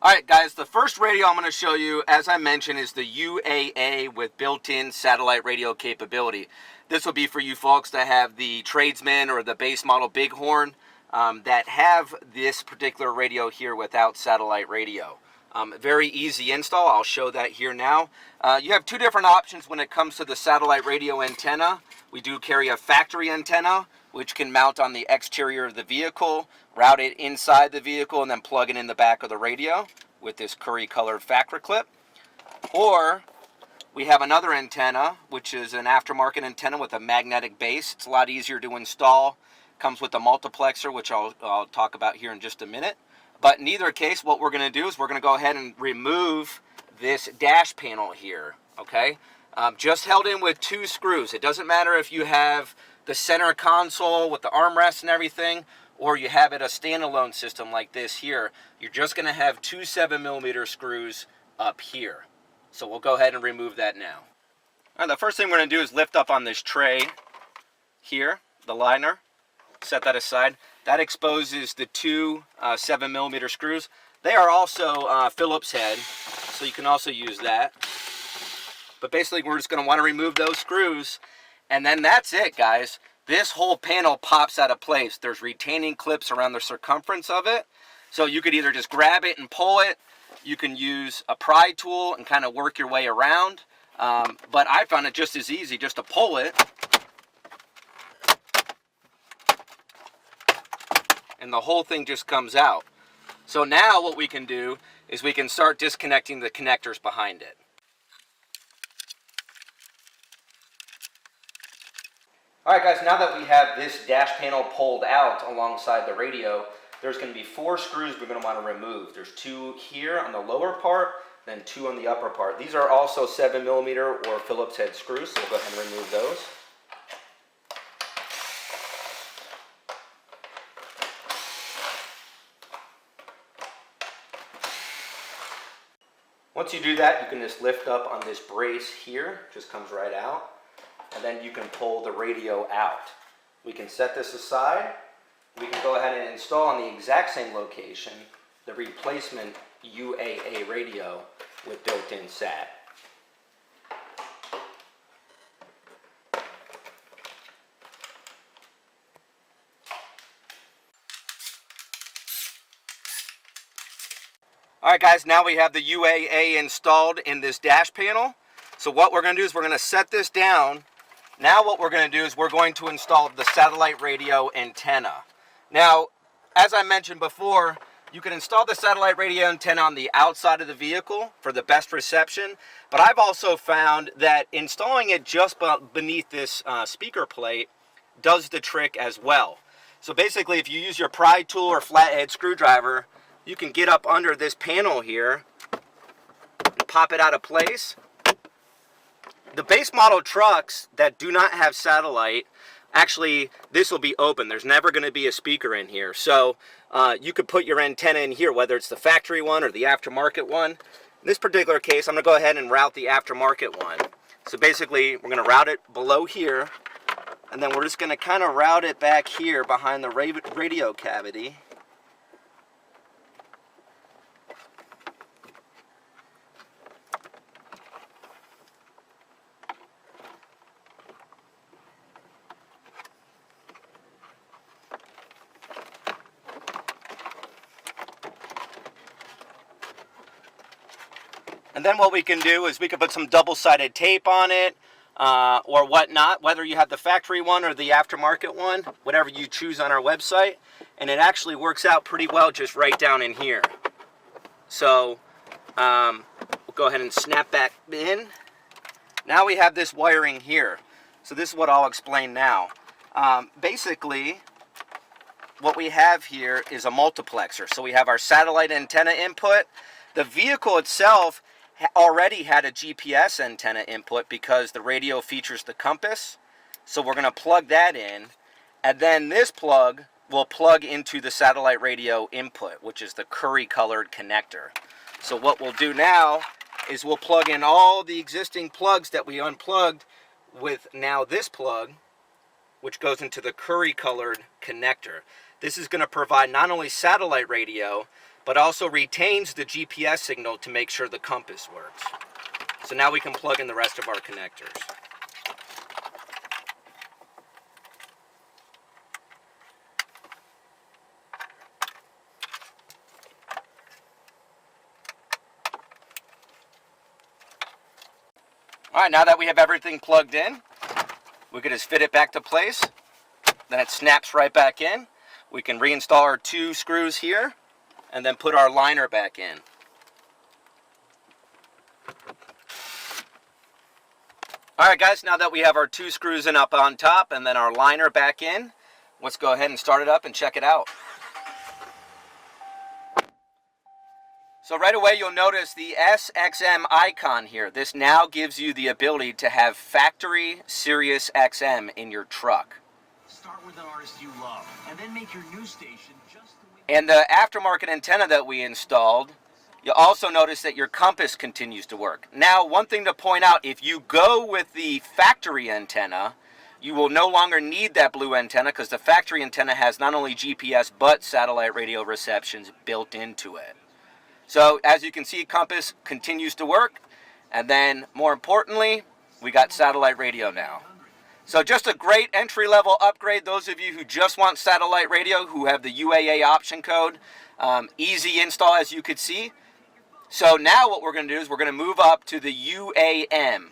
Alright guys, the first radio I'm going to show you, as I mentioned, is the UAA with built-in satellite radio capability. This will be for you folks that have the Tradesman or the base model Bighorn that have this particular radio here without satellite radio. Very easy install. I'll show that here now. You have two different options when it comes to the satellite radio antenna. We do carry a factory antenna, which can mount on the exterior of the vehicle, route it inside the vehicle, and then plug it in the back of the radio with this curry-colored factor clip. Or we have another antenna, which is an aftermarket antenna with a magnetic base. It's a lot easier to install. Comes with a multiplexer, which I'll talk about here in just a minute. But in either case, what we're going to do is we're going to go ahead and remove this dash panel here, okay? Just held in with 2 screws. It doesn't matter if you have the center console with the armrest and everything, or you have it a standalone system like this here. You're just going to have 2 7mm screws up here. So we'll go ahead and remove that now. All right, the first thing we're going to do is lift up on this tray here, the liner. Set that aside. That exposes the 2 7mm screws. They are also Phillips head, so you can also use that. But basically, we're just going to want to remove those screws, and then that's it, guys. This whole panel pops out of place. There's retaining clips around the circumference of it, so you could either just grab it and pull it. You can use a pry tool and kind of work your way around, but I found it just as easy just to pull it, and the whole thing just comes out. So now what we can do is we can start disconnecting the connectors behind it. Alright guys, now that we have this dash panel pulled out alongside the radio, there's going to be 4 screws we're going to want to remove. There's 2 here on the lower part, then 2 on the upper part. These are also 7mm or Phillips head screws, so we'll go ahead and remove those. Once you do that, you can just lift up on this brace here, just comes right out, and then you can pull the radio out. We can set this aside. We can go ahead and install on the exact same location the replacement UAA radio with built-in SAT. Alright guys, now we have the UAA installed in this dash panel. So what we're going to do is we're going to set this down. Now what we're going to do is we're going to install the satellite radio antenna. Now, as I mentioned before, you can install the satellite radio antenna on the outside of the vehicle for the best reception, but I've also found that installing it just beneath this speaker plate does the trick as well. So basically, if you use your pry tool or flathead screwdriver, you can get up under this panel here and pop it out of place. The base model trucks that do not have satellite, actually this will be open. There's never going to be a speaker in here. So you could put your antenna in here, whether it's the factory one or the aftermarket one. In this particular case, I'm going to go ahead and route the aftermarket one. So basically, we're going to route it below here, and then we're just going to kind of route it back here behind the radio cavity. And then what we can do is we can put some double-sided tape on it or whatnot, whether you have the factory one or the aftermarket one, whatever you choose on our website. And it actually works out pretty well just right down in here. So we'll go ahead and snap back in. Now we have this wiring here. So this is what I'll explain now. Basically, what we have here is a multiplexer. So we have our satellite antenna input. The vehicle itself already had a GPS antenna input because the radio features the compass. So we're going to plug that in, and then this plug will plug into the satellite radio input, which is the curry-colored connector. So what we'll do now is we'll plug in all the existing plugs that we unplugged with now this plug, which goes into the curry-colored connector. This is going to provide not only satellite radio, but also retains the GPS signal to make sure the compass works. So now we can plug in the rest of our connectors. All right, now that we have everything plugged in, we can just fit it back to place. Then it snaps right back in. We can reinstall our 2 screws here and then put our liner back in. All right, guys, now that we have our 2 screws in up on top and then our liner back in, let's go ahead and start it up and check it out. So right away you'll notice the SXM icon here. This now gives you the ability to have factory SiriusXM in your truck. Start with an artist you love, and then make your new station just the way. And the aftermarket antenna that we installed, you'll also notice that your compass continues to work. Now, one thing to point out, if you go with the factory antenna, you will no longer need that blue antenna because the factory antenna has not only GPS but satellite radio receptions built into it. So as you can see, compass continues to work, and then more importantly, we got satellite radio now. So just a great entry-level upgrade. Those of you who just want satellite radio, who have the UAA option code, easy install as you could see. So now what we're going to do is we're going to move up to the UAM.